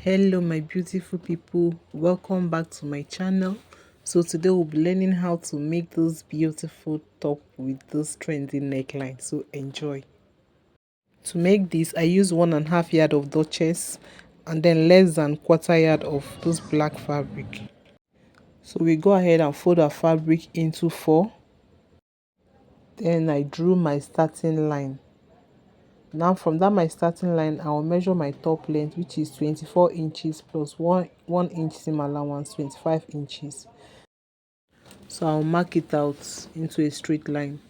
Hello my beautiful people, welcome back to my channel. So today we'll be learning how to make this beautiful top with this trendy neckline, so enjoy. To make this I use 1.5 yard of Duchess and then less than quarter yard of this black fabric. So we go ahead and fold our fabric into 4. Then I drew my starting line. Now from that my starting line, I will measure my top length, which is 24 inches plus 1 inch seam allowance, 25 inches. So I'll mark it out into a straight line.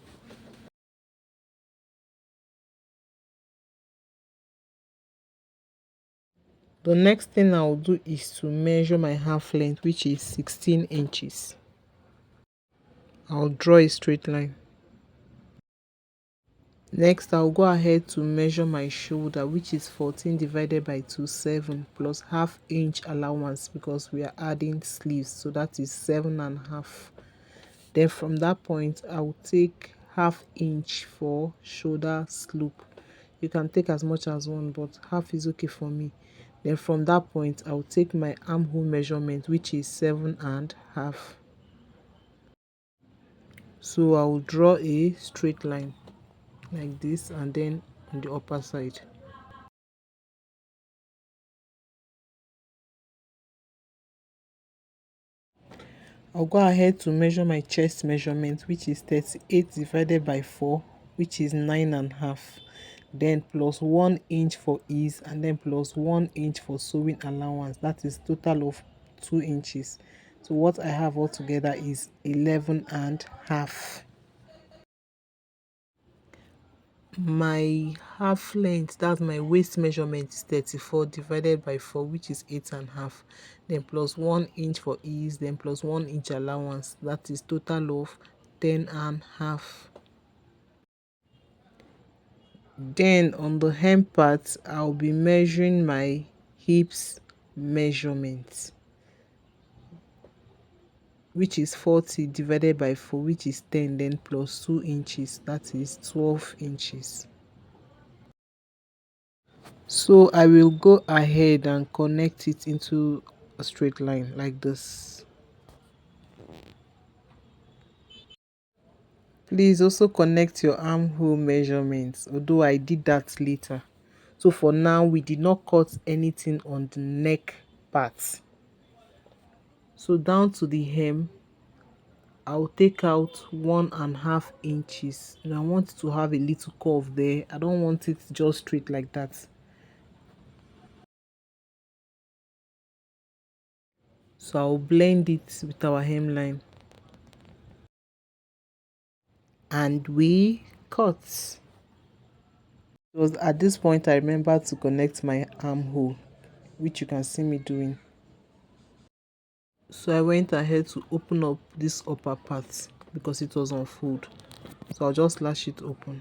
The next thing I'll do is to measure my half length, which is 16 inches. I'll draw a straight line. Next, I'll go ahead to measure my shoulder, which is 14 divided by 2, 7 plus half inch allowance because we are adding sleeves, so that is 7.5. Then from that point, I will take half inch for shoulder slope. You can take as much as one, but half is okay for me. Then from that point, I will take my armhole measurement, which is 7.5. So I will draw a straight line like this, and then on the upper side. I'll go ahead to measure my chest measurement, which is 38 divided by 4, which is 9.5. Then plus 1 inch for ease, and then plus 1 inch for sewing allowance. That is total of 2 inches. So what I have altogether is 11.5. My half length, that's my waist measurement, is 34 divided by 4, which is 8.5. Then plus 1 inch for ease, then plus 1 inch allowance. That is total of 10.5. Then on the hem part, I'll be measuring my hips measurement, which is 40 divided by 4, which is 10, then plus 2 inches, that is 12 inches. So I will go ahead and connect it into a straight line like this. Please also connect your armhole measurements, although I did that later. So for now, we did not cut anything on the neck part. So down to the hem, I'll take out 1.5 inches, and I want to have a little curve there. I don't want it just straight like that. So I'll blend it with our hemline, and we cut. It was at this point I remembered to connect my armhole, which you can see me doing. So I went ahead to open up this upper part because it was on fold. So I'll just lash it open.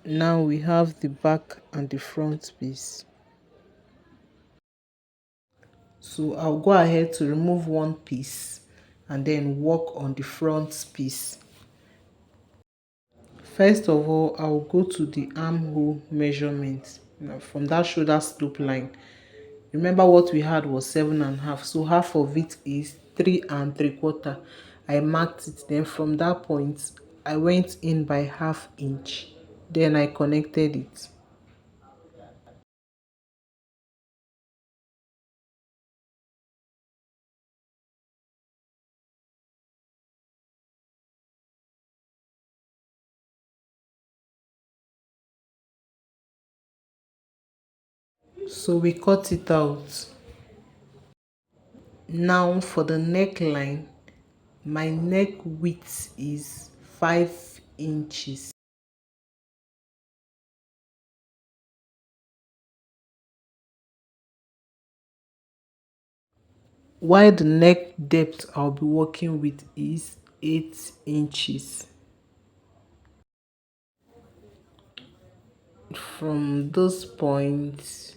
Now we have the back and the front piece. So I'll go ahead to remove one piece and then work on the front piece. First of all, I'll go to the armhole measurement. Now from that shoulder slope line, remember what we had was 7.5, so half of it is 3.75. I marked it. Then from that point I went in by half inch, then I connected it. So we cut it out. Now for the neckline, my neck width is 5 inches. While the neck depth I'll be working with is 8 inches. From this point,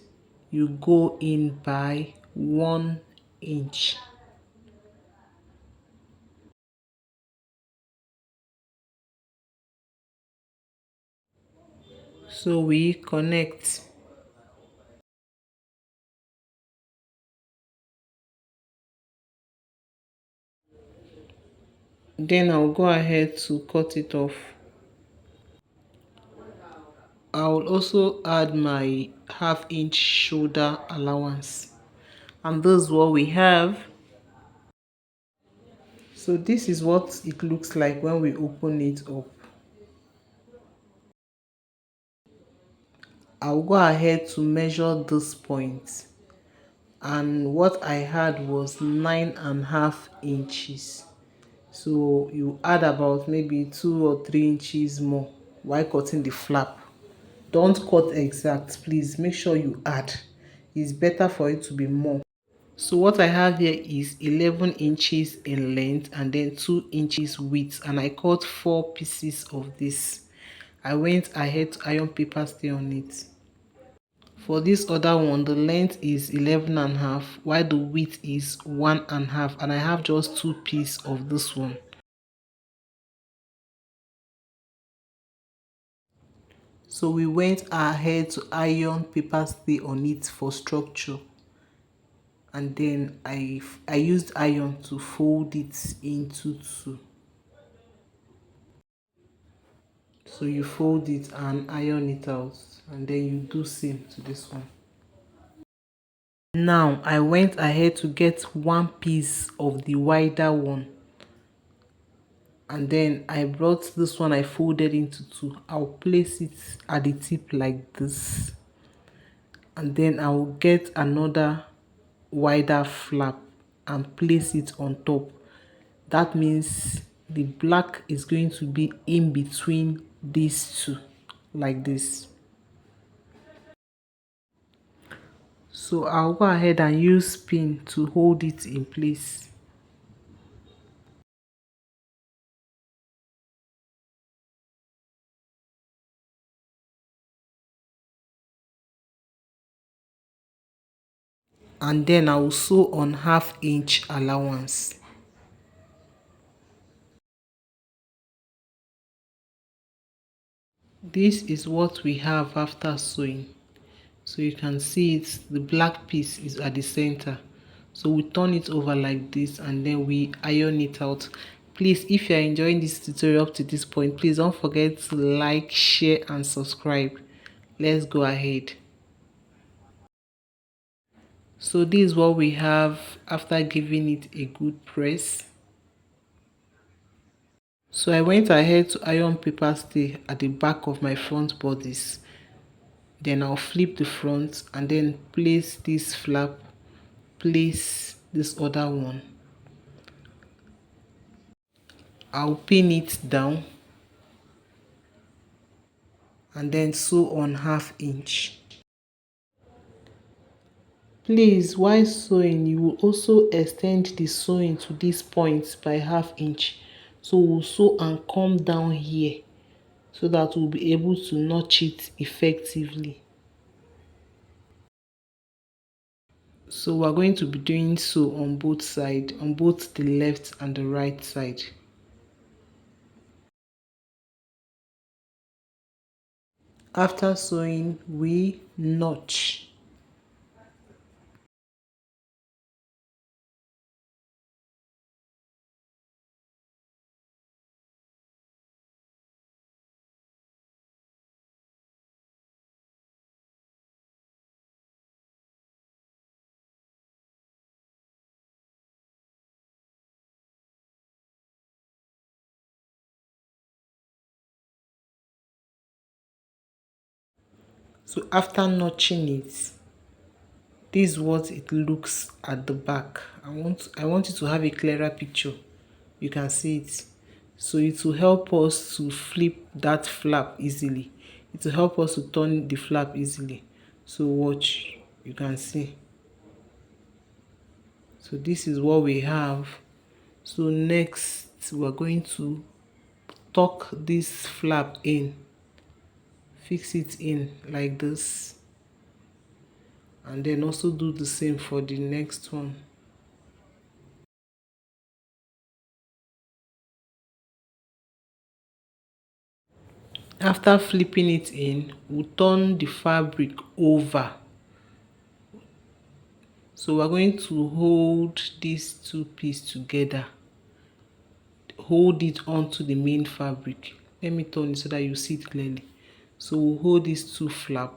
you go in by 1 inch. So we connect. Then I'll go ahead to cut it off. I'll also add my half-inch shoulder allowance. And this is what we have. So this is what it looks like when we open it up. I'll go ahead to measure this point, and what I had was 9.5 inches. So you add about maybe 2 or 3 inches more while cutting the flap. Don't cut exact, please make sure you add. It's better for it to be more. So what I have here is 11 inches in length and then 2 inches width, and I cut 4 pieces of this. I went ahead to iron paper stay on it. For this other one, the length is 11.5 while the width is 1.5, and I have just 2 pieces of this one. So we went ahead to iron paper stay on it for structure, and then I used iron to fold it into two. So you fold it and iron it out, and then you do same to this one. Now I went ahead to get one piece of the wider one, and then I brought this one, I folded into two. I'll place it at the tip like this, and then I'll get another wider flap and place it on top. That means the black is going to be in between these two like this. So I'll go ahead and use pin to hold it in place. And then I will sew on half-inch allowance. This is what we have after sewing. So you can see it, the black piece is at the center. So we turn it over like this and then we iron it out. Please, if you're enjoying this tutorial up to this point, please don't forget to like, share and subscribe. Let's go ahead. So this is what we have after giving it a good press. So I went ahead to iron paper stay at the back of my front bodice. Then I'll flip the front and then place this flap, place this other one. I'll pin it down and then sew on half-inch. Please, while sewing, you will also extend the sewing to this point by half-inch. So we'll sew and come down here so that we'll be able to notch it effectively. So we're going to be doing so on both sides, on both the left and the right side. After sewing, we notch. So after notching it, this is what it looks at the back. I want you to have a clearer picture. You can see it. So it will help us to flip that flap easily. It will help us to turn the flap easily. So watch, you can see. So this is what we have. So next we're going to tuck this flap in, fix it in like this, and then also do the same for the next one. After flipping it in, we'll turn the fabric over. So we're going to hold these two pieces together. hold it onto the main fabric. Let me turn it so that you see it clearly. So we'll hold these two flap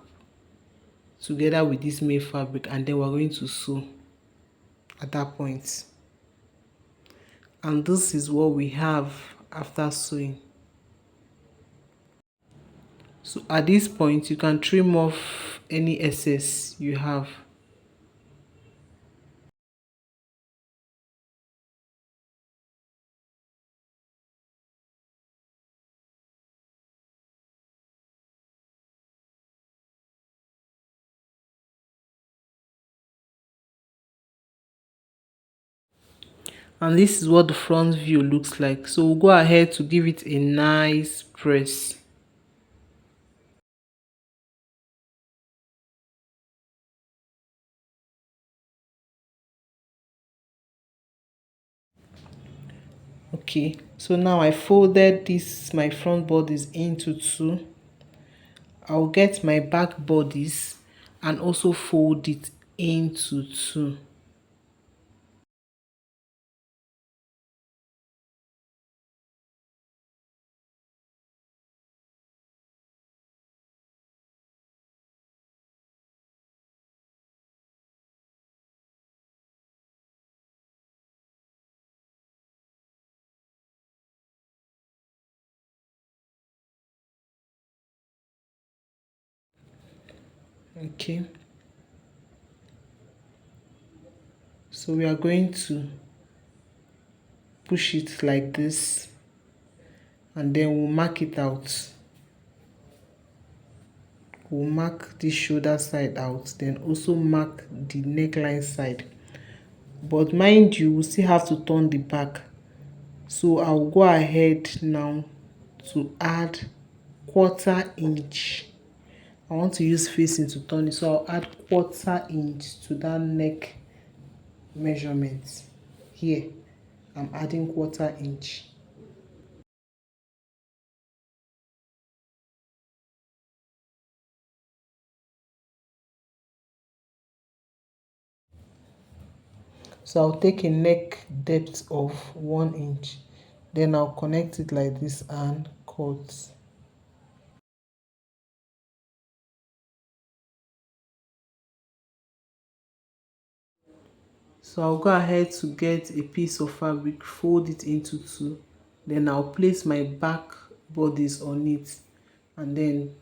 together with this main fabric, and then we're going to sew at that point. And this is what we have after sewing. So at this point you can trim off any excess you have. And this is what the front view looks like. So we'll go ahead to give it a nice press. Okay, so now I folded this my front bodies into two. I'll get my back bodies and also fold it into two. Okay, so we are going to push it like this, and then we'll mark it out. We'll mark the shoulder side out, then also mark the neckline side. But mind you, we still have to turn the back. So I'll go ahead now to add 1/4 inch. I want to use facing to turn it, so I'll add 1/4 inch to that neck measurement. Here I'm adding 1/4 inch. So I'll take a neck depth of 1 inch, then I'll connect it like this and cut. So I'll go ahead to get a piece of fabric, fold it into two, then I'll place my back bodies on it and then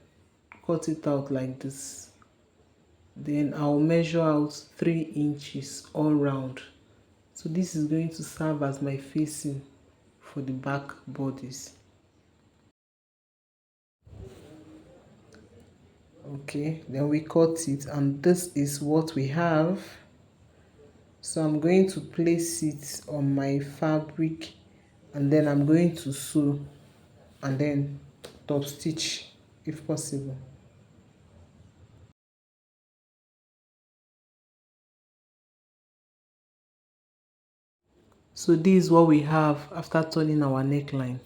cut it out like this. Then I'll measure out 3 inches all round. So this is going to serve as my facing for the back bodies. Okay, then we cut it, and this is what we have. So I'm going to place it on my fabric, and then I'm going to sew and then top stitch if possible. So this is what we have after turning our neckline.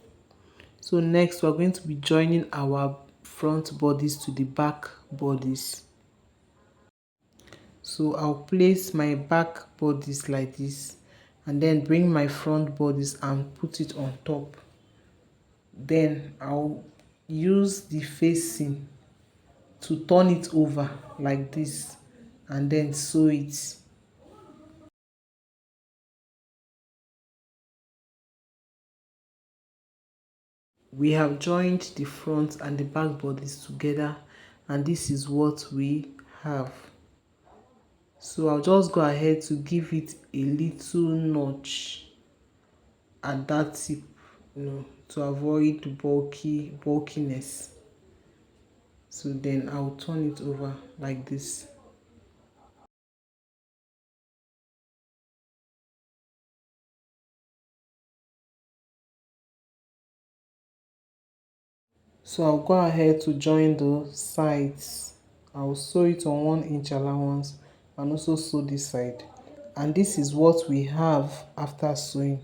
So next we're going to be joining our front bodies to the back bodies. So I'll place my back bodies like this, and then bring my front bodies and put it on top. Then I'll use the facing to turn it over like this and then sew it. We have joined the front and the back bodies together, and this is what we have. So I'll just go ahead to give it a little notch at that tip, to avoid bulkiness. So then I'll turn it over like this. So I'll go ahead to join the sides. I'll sew it on 1 inch allowance and also sew this side. And this is what we have after sewing.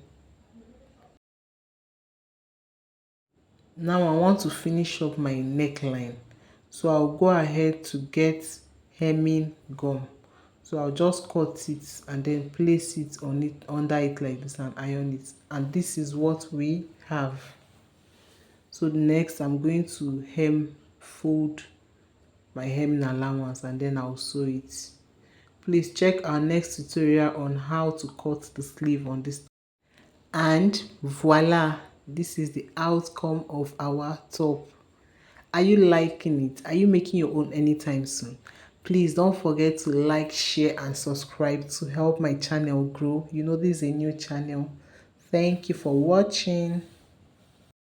Now I want to finish up my neckline. So I'll go ahead to get hemming gum. So I'll just cut it and then place it on it, under it like this, and iron it. And this is what we have. So next I'm going to fold my hemming allowance, and then I'll sew it. Please check our next tutorial on how to cut the sleeve on this. And voila, this is the outcome of our top. Are you liking it? Are you making your own anytime soon? Please don't forget to like, share and subscribe to help my channel grow. You know, this is a new channel. Thank you for watching.